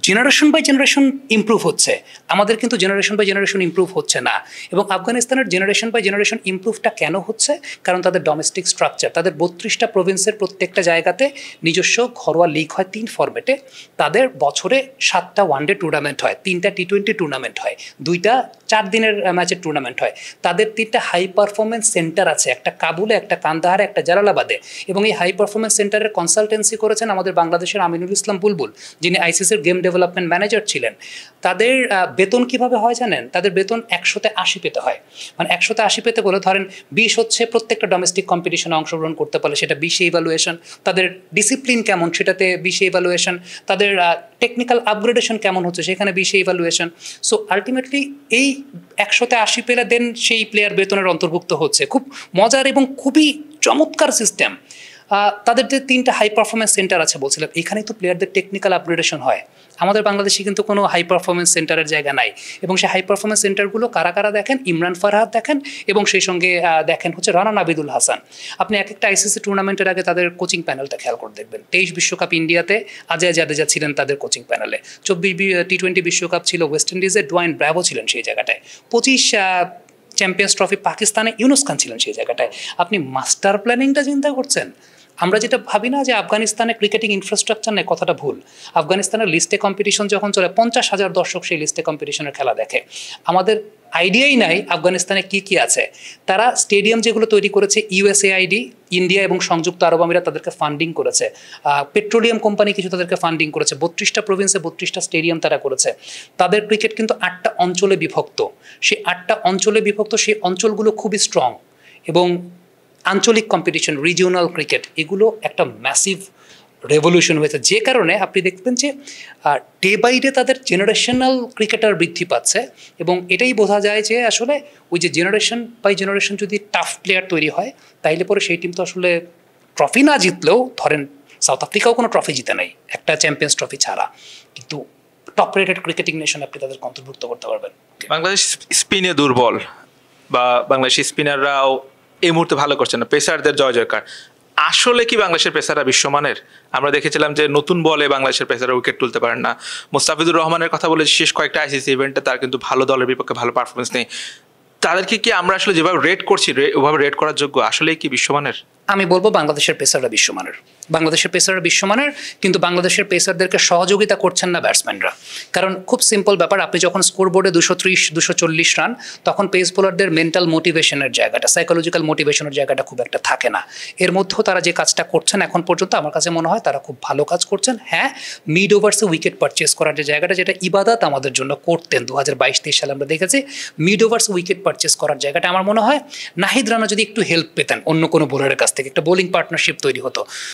Generation by generation improve হচ্ছে, আমাদের কিন্তু জেনারেশন বাই জেনারেশন ইমপ্রুভ হচ্ছে না। এবং আফগানিস্তানের জেনারেশন বাই জেনারেশন ইমপ্রুভটা কেন হচ্ছে? কারণ তাদের ডোমেস্টিক স্ট্রাকচার, তাদের 32টা প্রভিন্সের প্রত্যেকটা জায়গাতে নিজস্ব ঘরোয়া লিগ হয় 3 ফরম্যাটে, তাদের বছরে 7টা ওয়ানডে টুর্নামেন্ট হয়, 3টা টি20 টুর্নামেন্ট হয়, 2টা 4 দিনের ম্যাচের টুর্নামেন্ট হয়, তাদের 3টা হাই পারফরমেন্স সেন্টার আছে, একটা কাবুলে, একটা কান্দাহারে, একটা জালালাবাদে। এবং এই হাই পারফরমেন্স সেন্টারের কনসালটেন্সি করেছেন আমাদের বাংলাদেশের আমিনুল ইসলাম বুলবুল, যিনি আইসিসির গেম ডেভেলপমেন্ট ম্যানেজার ছিলেন। তাদের বেতন কিভাবে হয় জানেন? তাদের বেতন 100-80 পেতে হয়। মানে 100-80 পেতে বলে ধরেন 20 হচ্ছে প্রত্যেকটা ডোমেস্টিক কম্পিটিশনে অংশগ্রহণ করতে পারলে সেটা 20 ইভ্যালুয়েশন, তাদের ডিসিপ্লিন কেমন সেটাতে 20 ইভ্যালুয়েশন, তাদের টেকনিক্যাল আপগ্রেডেশন কেমন হচ্ছে সেখানে 20 ইভ্যালুয়েশন। সো আলটিমেটলি এই 100-80 পেলে দেন সেই প্লেয়ার বেতনের অন্তর্ভুক্ত হচ্ছে। খুব মজার এবং খুবই চমৎকার সিস্টেম। তাদের যে 3টা হাই পারফরমেন্স সেন্টার আছে বলছিলাম, এখানেই তো প্লেয়ারদের টেকনিক্যাল আপগ্রেডেশন হয়। আমাদের বাংলাদেশে কিন্তু কোনো হাই পারফরমেন্স সেন্টারের জায়গা নাই। এবং সেই হাই পারফরমেন্স সেন্টারগুলো কারা কারা দেখেন? ইমরান ফারহাদ দেখেন, এবং সেই সঙ্গে দেখেন হচ্ছে রানা নাবিদুল হাসান। আপনি এক একটা আইসিসি টুর্নামেন্টের আগে তাদের কোচিং প্যানেলটা খেয়াল করে দেখবেন। 23 বিশ্বকাপ ইন্ডিয়াতে অজয় জাদেজা ছিলেন তাদের কোচিং প্যানেলে, 24 টি20 বিশ্বকাপ ছিল ওয়েস্ট ইন্ডিজে, ডোয়াইন ব্র্যাভো ছিলেন সেই জায়গাটায়, 25 চ্যাম্পিয়ন্স ট্রফি পাকিস্তানে ইউনুস খান ছিলেন সেই জায়গাটায়। আপনি মাস্টার প্ল্যানিংটা চিন্তা করছেন? আমরা যেটা ভাবি না যে আফগানিস্তানে ক্রিকেটিং ইনফ্রাস্ট্রাকচার নেই, কথাটা ভুল। আফগানিস্তানের লিস্টে কম্পিটিশন যখন চলে 50,000 দর্শক সেই লিস্টে কম্পিটিশনের খেলা দেখে। আমাদের আইডিয়াই নাই আফগানিস্তানে কি কি আছে। তারা স্টেডিয়াম যেগুলো তৈরি করেছে, ইউএসএআইডি, ইন্ডিয়া এবং সংযুক্ত আরব আমিরাত তাদেরকে ফান্ডিং করেছে, পেট্রোলিয়াম কোম্পানি কিছু তাদেরকে ফান্ডিং করেছে, 32টা প্রভিন্সে 32টা স্টেডিয়াম তারা করেছে। তাদের ক্রিকেট কিন্তু 8টা অঞ্চলে বিভক্ত। সেই 8টা অঞ্চলে বিভক্ত, সেই অঞ্চলগুলো খুবই স্ট্রং। এবং আঞ্চলিক কম্পিটিশন, রিজিওনাল ক্রিকেট, এগুলো একটা ম্যাসিভ রেভলিউশন হয়েছে, যে কারণে আপনি দেখবেন যে ডে বাই ডে তাদের জেনারেশনাল ক্রিকেটার বৃদ্ধি পাচ্ছে। এবং এটাই বোঝা যায় যে আসলে ওই যে জেনারেশন বাই জেনারেশন যদি টাফ প্লেয়ার তৈরি হয়, তাইলে পরে সেই টিম তো আসলে ট্রফি না জিতলেও, ধরেন সাউথ আফ্রিকাও কোনো ট্রফি জিতে নেই একটা চ্যাম্পিয়ন্স ট্রফি ছাড়া, কিন্তু টপ রেটেড ক্রিকেটিং নেশন আপনি তাদেরকে অন্তর্ভুক্ত করতে পারবেন। বাংলাদেশ স্পিনে দুর্বল, বা বাংলাদেশি স্পিনাররাও এই মুহূর্তে ভালো করছে না, পেসারদের জয় জয়কার। আসলে কি বাংলাদেশের পেসাররা বিশ্বমানের? আমরা দেখেছিলাম যে নতুন বলে বাংলাদেশের পেসাররা উইকেট তুলতে পারেন না। মুস্তাফিজুর রহমানের কথা বলে শেষ কয়েকটা আইসিসি ইভেন্টে তার কিন্তু ভালো দলের বিপক্ষে ভালো পারফরমেন্স নেই। তাদেরকে কি আমরা আসলে যেভাবে রেট করছি ওভাবে রেট করার যোগ্য? আসলেই কি বিশ্বমানের? আমি বলবো বাংলাদেশের পেসাররা বিশ্বমানের। বাংলাদেশের পেসাররা বিশ্বমানের, কিন্তু বাংলাদেশের পেসারদেরকে সহযোগিতা করছেন না ব্যাটসম্যানরা। কারণ খুব সিম্পল ব্যাপার, আপনি যখন স্কোর বোর্ডে 230-240 রান, তখন পেস বোলারদের মেন্টাল মোটিভেশনের জায়গাটা, সাইকোলজিক্যাল মোটিভেশনের জায়গাটা খুব একটা থাকে না। এর মধ্যেও তারা যে কাজটা করছেন এখন পর্যন্ত, আমার কাছে মনে হয় তারা খুব ভালো কাজ করছেন। হ্যাঁ, মিড ওভার্সে উইকেট পারচেস করার যে জায়গাটা, যেটা ইবাদত আমাদের জন্য করতেন 2022-23 সালে আমরা দেখেছি, মিড ওভার্সে উইকেট পারচেস করার জায়গাটা আমার মনে হয় নাহিদ রানা যদি একটু হেল্প পেতেন অন্য কোনো বোলারের কাছ থেকে, একটা বোলিং পার্টনারশিপ তৈরি হতো।